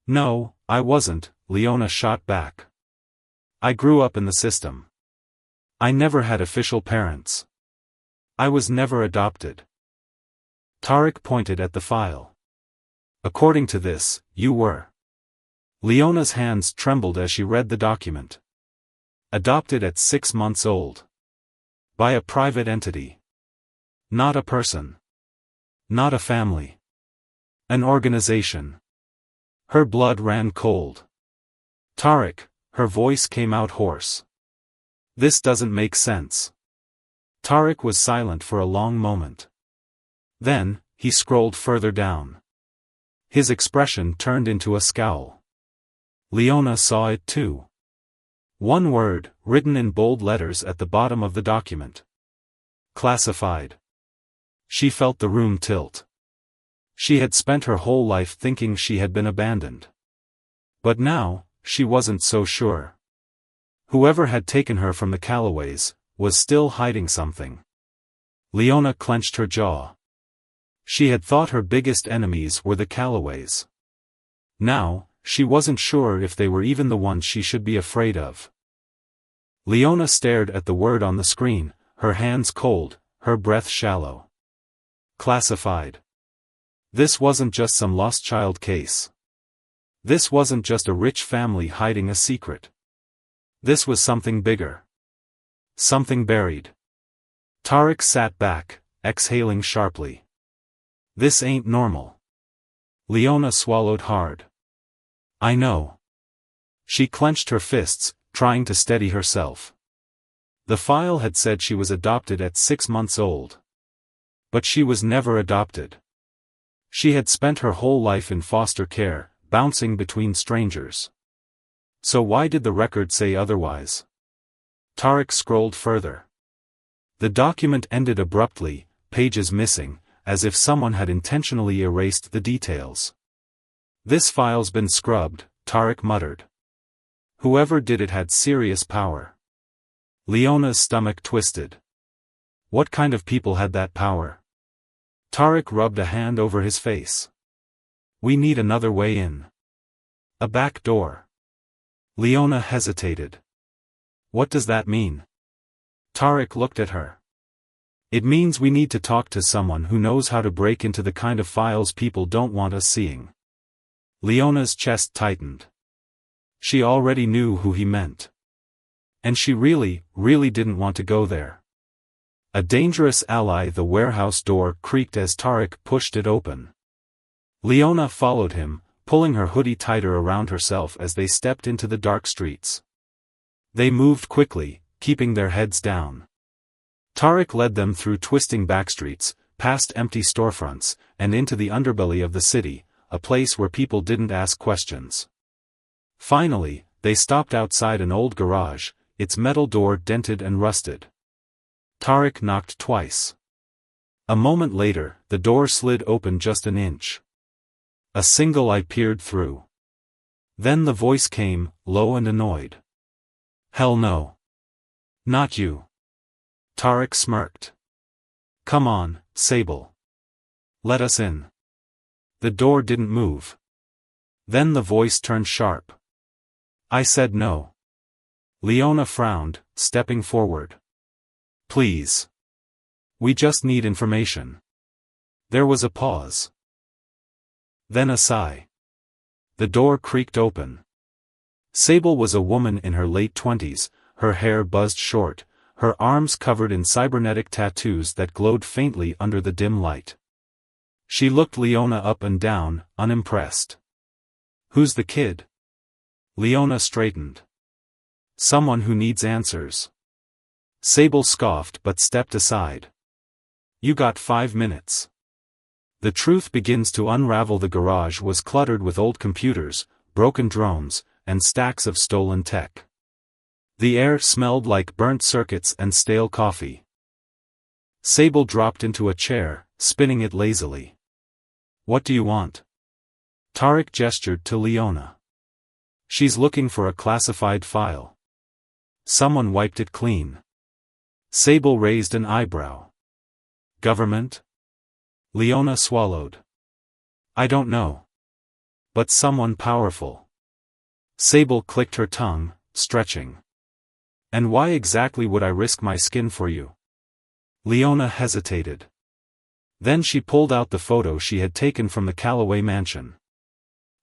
No, I wasn't, Leona shot back. I grew up in the system. I never had official parents. I was never adopted. Tarek pointed at the file. According to this, you were. Leona's hands trembled as she read the document. Adopted at 6 months old. By a private entity. Not a person. Not a family. An organization. Her blood ran cold. Tarek, her voice came out hoarse. This doesn't make sense. Tarek was silent for a long moment. Then, he scrolled further down. His expression turned into a scowl. Leona saw it too. One word, written in bold letters at the bottom of the document. Classified. She felt the room tilt. She had spent her whole life thinking she had been abandoned. But now, she wasn't so sure. Whoever had taken her from the Calloways, was still hiding something. Leona clenched her jaw. She had thought her biggest enemies were the Calloways. Now, she wasn't sure if they were even the ones she should be afraid of. Leona stared at the word on the screen, her hands cold, her breath shallow. Classified. This wasn't just some lost child case. This wasn't just a rich family hiding a secret. This was something bigger. Something buried. Tarek sat back, exhaling sharply. This ain't normal. Leona swallowed hard. I know. She clenched her fists, trying to steady herself. The file had said she was adopted at 6 months old. But she was never adopted. She had spent her whole life in foster care, bouncing between strangers. So why did the record say otherwise? Tarek scrolled further. The document ended abruptly, pages missing, as if someone had intentionally erased the details. This file's been scrubbed, Tarek muttered. Whoever did it had serious power. Leona's stomach twisted. What kind of people had that power? Tarek rubbed a hand over his face. We need another way in. A back door. Leona hesitated. What does that mean? Tarek looked at her. It means we need to talk to someone who knows how to break into the kind of files people don't want us seeing. Leona's chest tightened. She already knew who he meant. And she really didn't want to go there. A dangerous ally. The warehouse door creaked as Tarek pushed it open. Leona followed him, pulling her hoodie tighter around herself as they stepped into the dark streets. They moved quickly, keeping their heads down. Tarek led them through twisting backstreets, past empty storefronts, and into the underbelly of the city, a place where people didn't ask questions. Finally, they stopped outside an old garage, its metal door dented and rusted. Tarek knocked twice. A moment later, the door slid open just an inch. A single eye peered through. Then the voice came, low and annoyed. Hell no. Not you. Tarek smirked. Come on, Sable. Let us in. The door didn't move. Then the voice turned sharp. I said no. Leona frowned, stepping forward. Please. We just need information. There was a pause. Then a sigh. The door creaked open. Sable was a woman in her late 20s, her hair buzzed short, her arms covered in cybernetic tattoos that glowed faintly under the dim light. She looked Leona up and down, unimpressed. Who's the kid? Leona straightened. Someone who needs answers. Sable scoffed but stepped aside. You got 5 minutes. The truth begins to unravel. The garage was cluttered with old computers, broken drones, and stacks of stolen tech. The air smelled like burnt circuits and stale coffee. Sable dropped into a chair, spinning it lazily. What do you want? Tarek gestured to Leona. She's looking for a classified file. Someone wiped it clean. Sable raised an eyebrow. Government? Leona swallowed. I don't know. But someone powerful. Sable clicked her tongue, stretching. And why exactly would I risk my skin for you? Leona hesitated. Then she pulled out the photo she had taken from the Calloway mansion.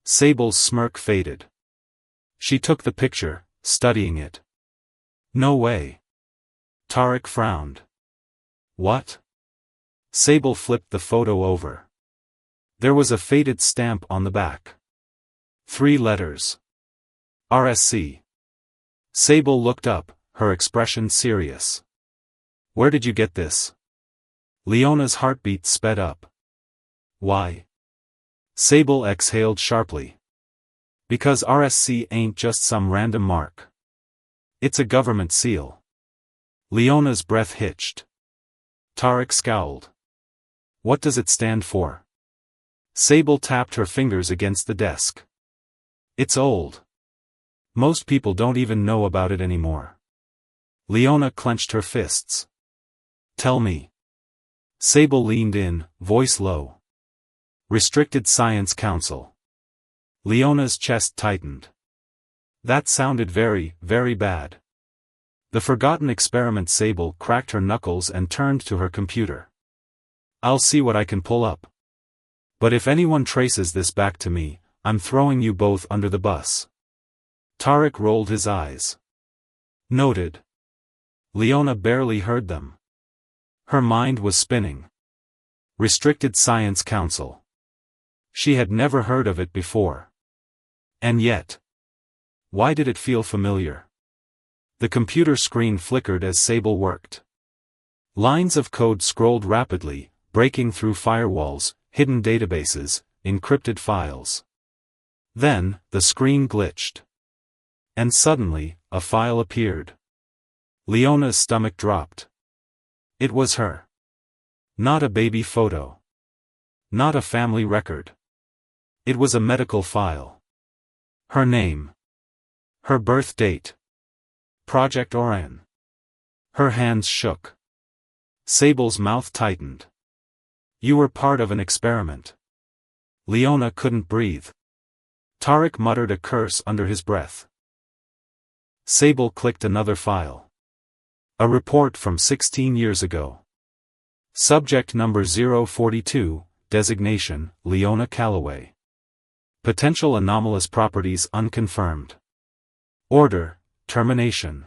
Sable's smirk faded. She took the picture, studying it. No way. Tarek frowned. What? Sable flipped the photo over. There was a faded stamp on the back. 3 letters. RSC. Sable looked up, her expression serious. Where did you get this? Leona's heartbeat sped up. Why? Sable exhaled sharply. Because RSC ain't just some random mark. It's a government seal. Leona's breath hitched. Tarek scowled. What does it stand for? Sable tapped her fingers against the desk. It's old. Most people don't even know about it anymore. Leona clenched her fists. Tell me. Sable leaned in, voice low. Restricted Science Council. Leona's chest tightened. That sounded very bad. The forgotten experiment. Sable cracked her knuckles and turned to her computer. I'll see what I can pull up. But if anyone traces this back to me, I'm throwing you both under the bus. Tarek rolled his eyes. Noted. Leona barely heard them. Her mind was spinning. Restricted Science Council. She had never heard of it before. And yet. Why did it feel familiar? The computer screen flickered as Sable worked. Lines of code scrolled rapidly, breaking through firewalls, hidden databases, encrypted files. Then, the screen glitched. And suddenly, a file appeared. Leona's stomach dropped. It was her. Not a baby photo. Not a family record. It was a medical file. Her name. Her birth date. Project Orion. Her hands shook. Sable's mouth tightened. You were part of an experiment. Leona couldn't breathe. Tarek muttered a curse under his breath. Sable clicked another file. A report from 16 years ago. Subject number 042, designation, Leona Calloway. Potential anomalous properties unconfirmed. Order, termination.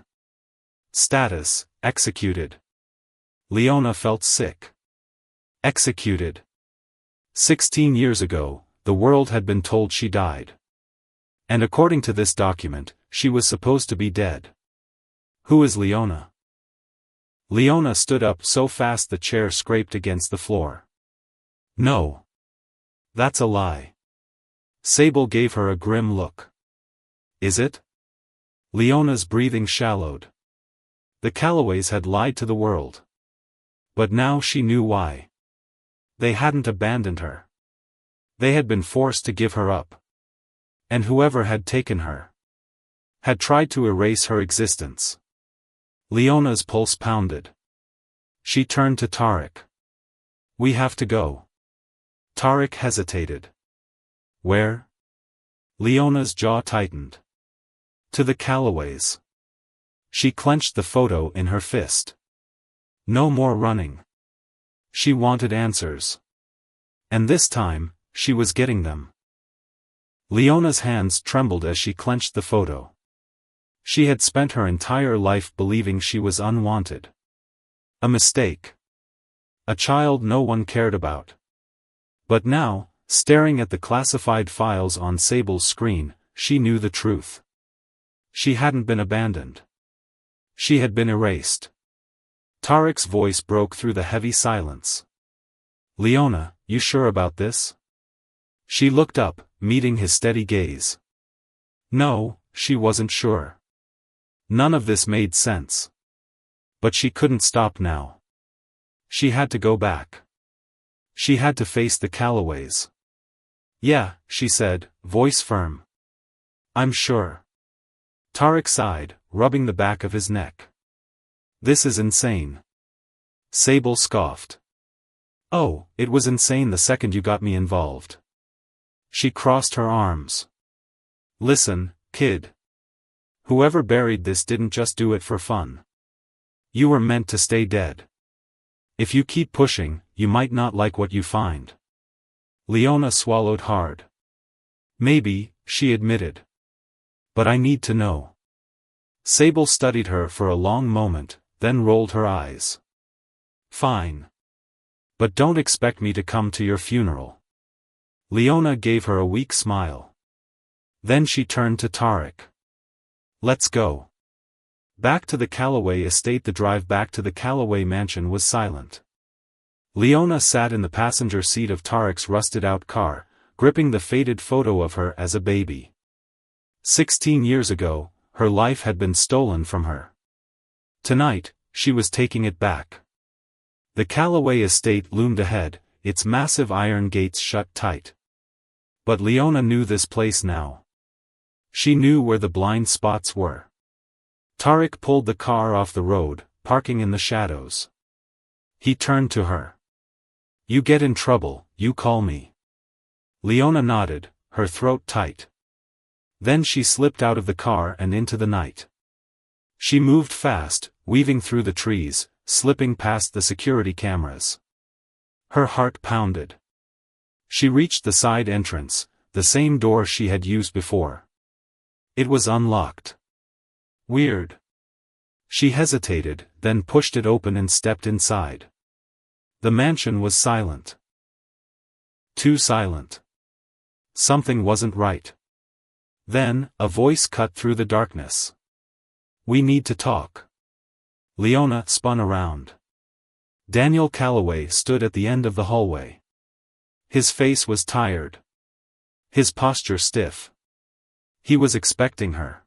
Status, executed. Leona felt sick. Executed. 16 years ago, the world had been told she died. And according to this document, she was supposed to be dead. Who is Leona? Leona stood up so fast the chair scraped against the floor. No. That's a lie. Sable gave her a grim look. Is it? Leona's breathing shallowed. The Calloways had lied to the world. But now she knew why. They hadn't abandoned her. They had been forced to give her up. And whoever had taken her had tried to erase her existence. Leona's pulse pounded. She turned to Tarek. We have to go. Tarek hesitated. Where? Leona's jaw tightened. To the Calloways. She clenched the photo in her fist. No more running. She wanted answers. And this time, she was getting them. Leona's hands trembled as she clenched the photo. She had spent her entire life believing she was unwanted. A mistake. A child no one cared about. But now, staring at the classified files on Sable's screen, she knew the truth. She hadn't been abandoned. She had been erased. Tarek's voice broke through the heavy silence. Leona, you sure about this? She looked up, meeting his steady gaze. No, she wasn't sure. None of this made sense. But she couldn't stop now. She had to go back. She had to face the Calloways. Yeah, she said, voice firm. I'm sure. Tarek sighed, rubbing the back of his neck. This is insane. Sable scoffed. Oh, it was insane the second you got me involved. She crossed her arms. Listen, kid. Whoever buried this didn't just do it for fun. You were meant to stay dead. If you keep pushing, you might not like what you find. Leona swallowed hard. Maybe, she admitted. But I need to know. Sable studied her for a long moment, then rolled her eyes. Fine. But don't expect me to come to your funeral. Leona gave her a weak smile. Then she turned to Tarek. Let's go. Back to the Calloway estate. The drive back to the Calloway mansion was silent. Leona sat in the passenger seat of Tarek's rusted-out car, gripping the faded photo of her as a baby. 16 years ago, her life had been stolen from her. Tonight, she was taking it back. The Calloway estate loomed ahead, its massive iron gates shut tight. But Leona knew this place now. She knew where the blind spots were. Tarek pulled the car off the road, parking in the shadows. He turned to her. You get in trouble, you call me. Leona nodded, her throat tight. Then she slipped out of the car and into the night. She moved fast, weaving through the trees, slipping past the security cameras. Her heart pounded. She reached the side entrance, the same door she had used before. It was unlocked. Weird. She hesitated, then pushed it open and stepped inside. The mansion was silent. Too silent. Something wasn't right. Then, a voice cut through the darkness. We need to talk. Leona spun around. Daniel Calloway stood at the end of the hallway. His face was tired. His posture stiff. He was expecting her.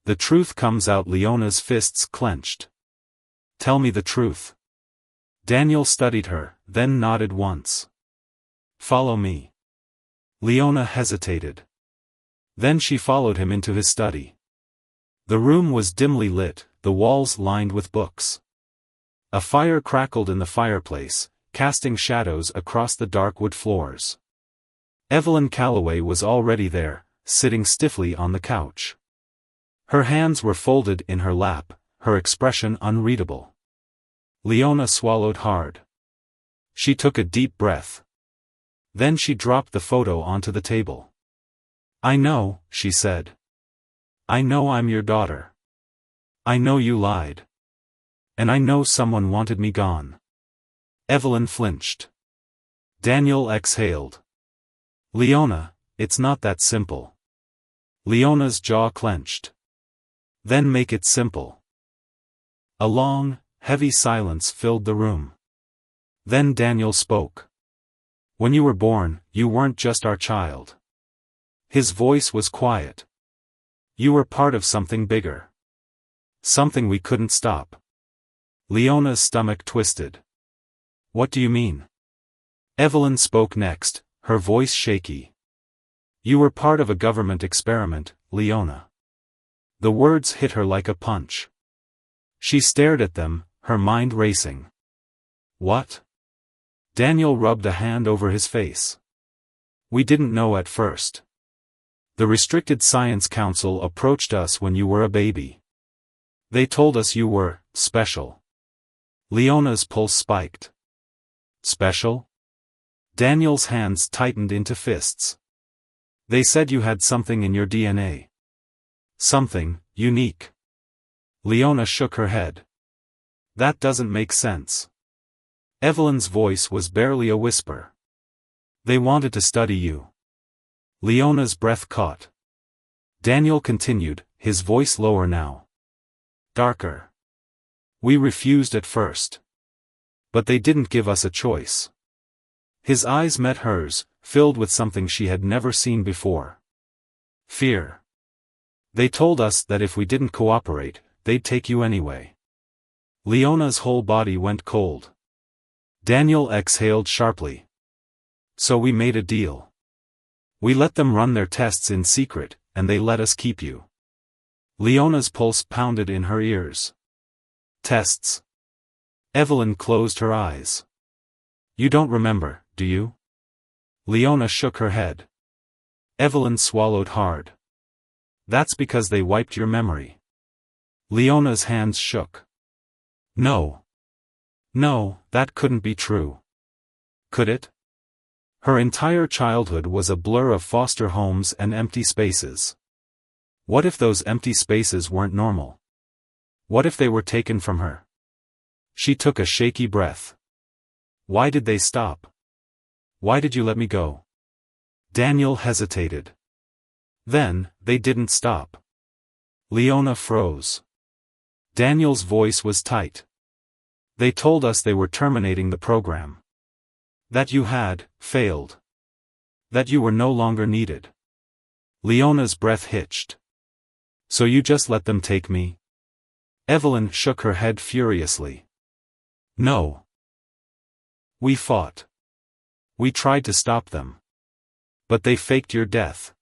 The truth comes out. Leona's fists clenched. Tell me the truth. Daniel studied her, then nodded once. Follow me. Leona hesitated. Then she followed him into his study. The room was dimly lit, the walls lined with books. A fire crackled in the fireplace, casting shadows across the dark wood floors. Evelyn Calloway was already there, sitting stiffly on the couch. Her hands were folded in her lap, her expression unreadable. Leona swallowed hard. She took a deep breath. Then she dropped the photo onto the table. I know, she said. I know I'm your daughter. I know you lied. And I know someone wanted me gone. Evelyn flinched. Daniel exhaled. Leona, it's not that simple. Leona's jaw clenched. Then make it simple. A long, heavy silence filled the room. Then Daniel spoke. When you were born, you weren't just our child. His voice was quiet. You were part of something bigger. Something we couldn't stop. Leona's stomach twisted. What do you mean? Evelyn spoke next, her voice shaky. You were part of a government experiment, Leona. The words hit her like a punch. She stared at them, her mind racing. What? Daniel rubbed a hand over his face. We didn't know at first. The Restricted Science Council approached us when you were a baby. They told us you were special. Leona's pulse spiked. Special? Daniel's hands tightened into fists. They said you had something in your DNA. Something unique. Leona shook her head. That doesn't make sense. Evelyn's voice was barely a whisper. They wanted to study you. Leona's breath caught. Daniel continued, his voice lower now. Darker. We refused at first. But they didn't give us a choice. His eyes met hers, filled with something she had never seen before. Fear. They told us that if we didn't cooperate, they'd take you anyway. Leona's whole body went cold. Daniel exhaled sharply. So we made a deal. We let them run their tests in secret, and they let us keep you. Leona's pulse pounded in her ears. Tests. Evelyn closed her eyes. You don't remember, do you? Leona shook her head. Evelyn swallowed hard. That's because they wiped your memory. Leona's hands shook. No. No, that couldn't be true. Could it? Her entire childhood was a blur of foster homes and empty spaces. What if those empty spaces weren't normal? What if they were taken from her? She took a shaky breath. Why did they stop? Why did you let me go? Daniel hesitated. Then, they didn't stop. Leona froze. Daniel's voice was tight. They told us they were terminating the program. That you had failed. That you were no longer needed. Leona's breath hitched. So you just let them take me? Evelyn shook her head furiously. No. We fought. We tried to stop them. But they faked your death.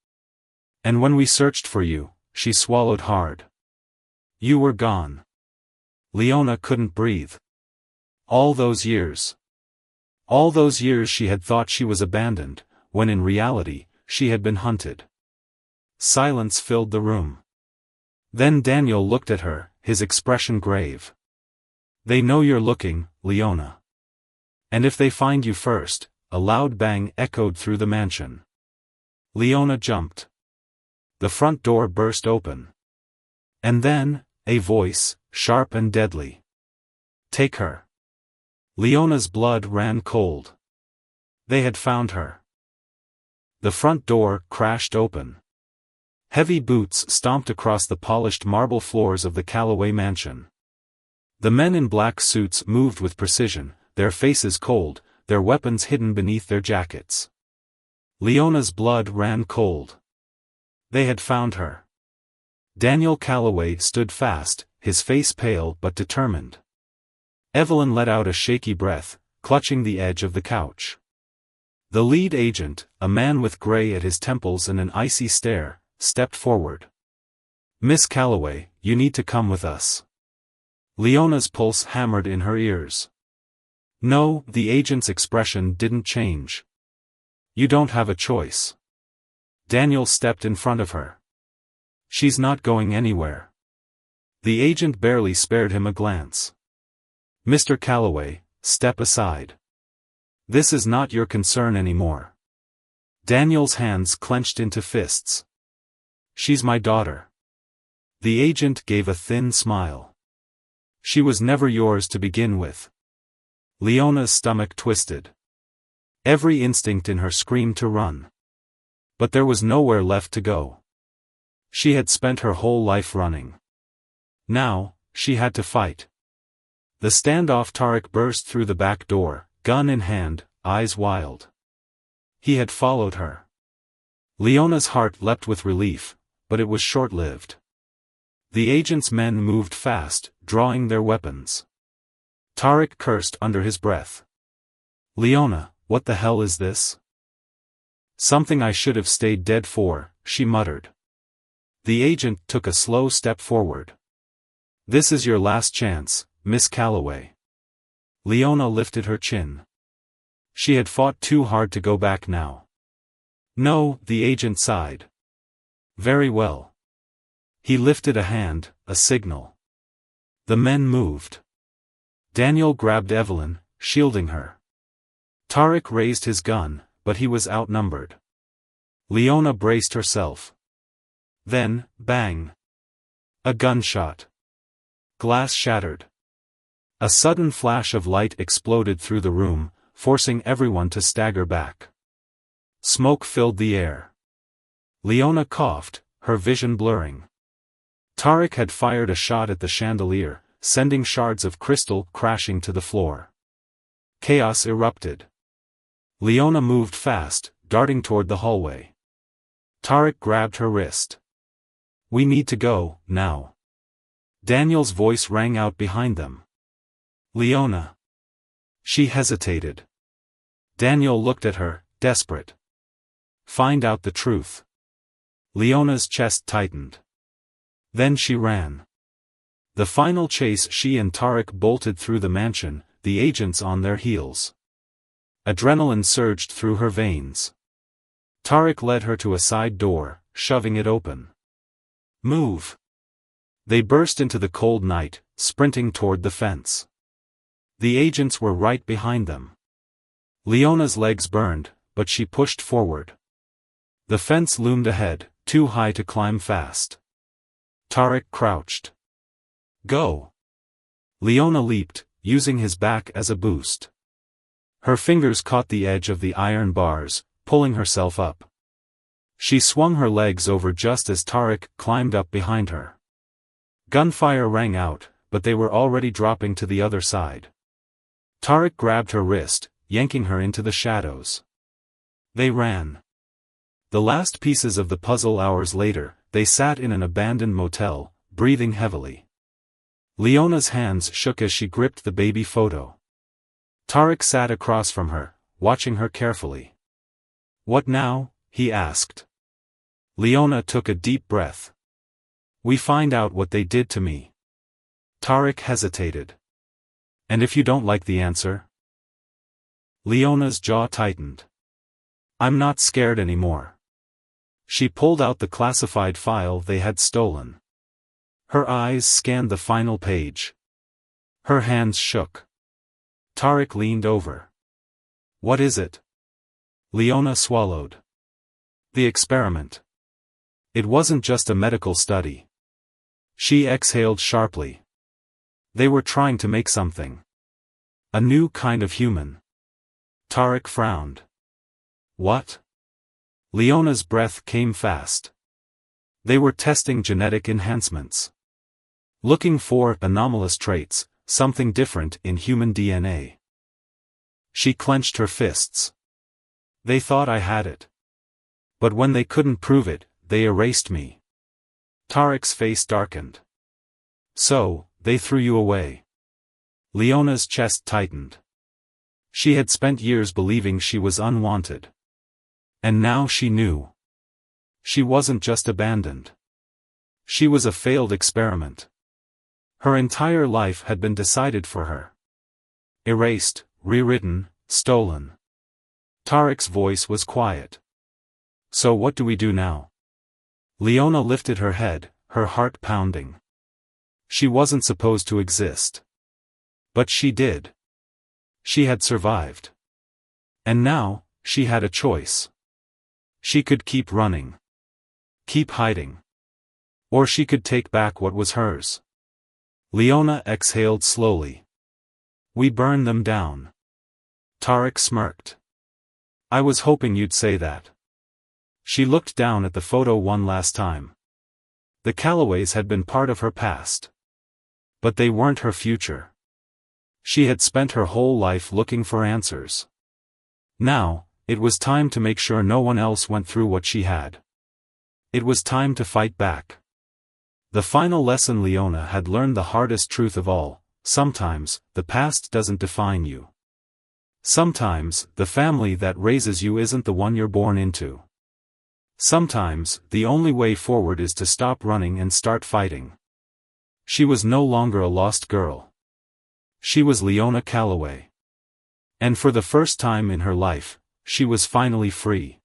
And when we searched for you, she swallowed hard. You were gone. Leona couldn't breathe. All those years. All those years she had thought she was abandoned, when in reality, she had been hunted. Silence filled the room. Then Daniel looked at her, his expression grave. They know you're looking, Leona. And if they find you first, a loud bang echoed through the mansion. Leona jumped. The front door burst open. And then, a voice, sharp and deadly. Take her. Leona's blood ran cold. They had found her. The front door crashed open. Heavy boots stomped across the polished marble floors of the Calloway mansion. The men in black suits moved with precision, their faces cold, their weapons hidden beneath their jackets. Leona's blood ran cold. They had found her. Daniel Calloway stood fast, his face pale but determined. Evelyn let out a shaky breath, clutching the edge of the couch. The lead agent, a man with gray at his temples and an icy stare, stepped forward. "Miss Calloway, you need to come with us." Leona's pulse hammered in her ears. "No," the agent's expression didn't change. "You don't have a choice." Daniel stepped in front of her. "She's not going anywhere." The agent barely spared him a glance. "Mr. Calloway, step aside. This is not your concern anymore." Daniel's hands clenched into fists. "She's my daughter." The agent gave a thin smile. "She was never yours to begin with." Leona's stomach twisted. Every instinct in her screamed to run. But there was nowhere left to go. She had spent her whole life running. Now, she had to fight. The standoff. Tarek burst through the back door, gun in hand, eyes wild. He had followed her. Leona's heart leapt with relief, but it was short-lived. The agent's men moved fast, drawing their weapons. Tarek cursed under his breath. "Leona, what the hell is this?" "Something I should have stayed dead for," she muttered. The agent took a slow step forward. "This is your last chance, Miss Calloway." Leona lifted her chin. She had fought too hard to go back now. "No," the agent sighed. "Very well." He lifted a hand, a signal. The men moved. Daniel grabbed Evelyn, shielding her. Tarek raised his gun, but he was outnumbered. Leona braced herself. Then, bang! A gunshot. Glass shattered. A sudden flash of light exploded through the room, forcing everyone to stagger back. Smoke filled the air. Leona coughed, her vision blurring. Tarek had fired a shot at the chandelier, sending shards of crystal crashing to the floor. Chaos erupted. Leona moved fast, darting toward the hallway. Tarek grabbed her wrist. "We need to go, now." Daniel's voice rang out behind them. "Leona." She hesitated. Daniel looked at her, desperate. "Find out the truth." Leona's chest tightened. Then she ran. The final chase. She and Tarek bolted through the mansion, the agents on their heels. Adrenaline surged through her veins. Tarek led her to a side door, shoving it open. "Move." They burst into the cold night, sprinting toward the fence. The agents were right behind them. Leona's legs burned, but she pushed forward. The fence loomed ahead, too high to climb fast. Tarek crouched. "Go." Leona leaped, using his back as a boost. Her fingers caught the edge of the iron bars, pulling herself up. She swung her legs over just as Tarek climbed up behind her. Gunfire rang out, but they were already dropping to the other side. Tarek grabbed her wrist, yanking her into the shadows. They ran. The last pieces of the puzzle. Hours later, they sat in an abandoned motel, breathing heavily. Leona's hands shook as she gripped the baby photo. Tarek sat across from her, watching her carefully. "What now?" he asked. Leona took a deep breath. "We find out what they did to me." Tarek hesitated. "And if you don't like the answer?" Leona's jaw tightened. "I'm not scared anymore." She pulled out the classified file they had stolen. Her eyes scanned the final page. Her hands shook. Tarek leaned over. "What is it?" Leona swallowed. "The experiment. It wasn't just a medical study." She exhaled sharply. "They were trying to make something. A new kind of human." Tarek frowned. "What?" Leona's breath came fast. "They were testing genetic enhancements. Looking for anomalous traits, something different in human DNA." She clenched her fists. "They thought I had it. But when they couldn't prove it, they erased me." Tarek's face darkened. So, they threw you away. Leona's chest tightened. She had spent years believing she was unwanted. And now she knew. She wasn't just abandoned. She was a failed experiment. Her entire life had been decided for her. Erased, rewritten, stolen. Tarek's voice was quiet. So what do we do now? Leona lifted her head, her heart pounding. She wasn't supposed to exist. But she did. She had survived. And now, she had a choice. She could keep running. Keep hiding. Or she could take back what was hers. Leona exhaled slowly. We burn them down. Tarek smirked. I was hoping you'd say that. She looked down at the photo one last time. The Callaways had been part of her past. But they weren't her future. She had spent her whole life looking for answers. Now, it was time to make sure no one else went through what she had. It was time to fight back. The final lesson Leona had learned, the hardest truth of all: sometimes, the past doesn't define you. Sometimes, the family that raises you isn't the one you're born into. Sometimes, the only way forward is to stop running and start fighting. She was no longer a lost girl. She was Leona Callaway. And for the first time in her life, she was finally free.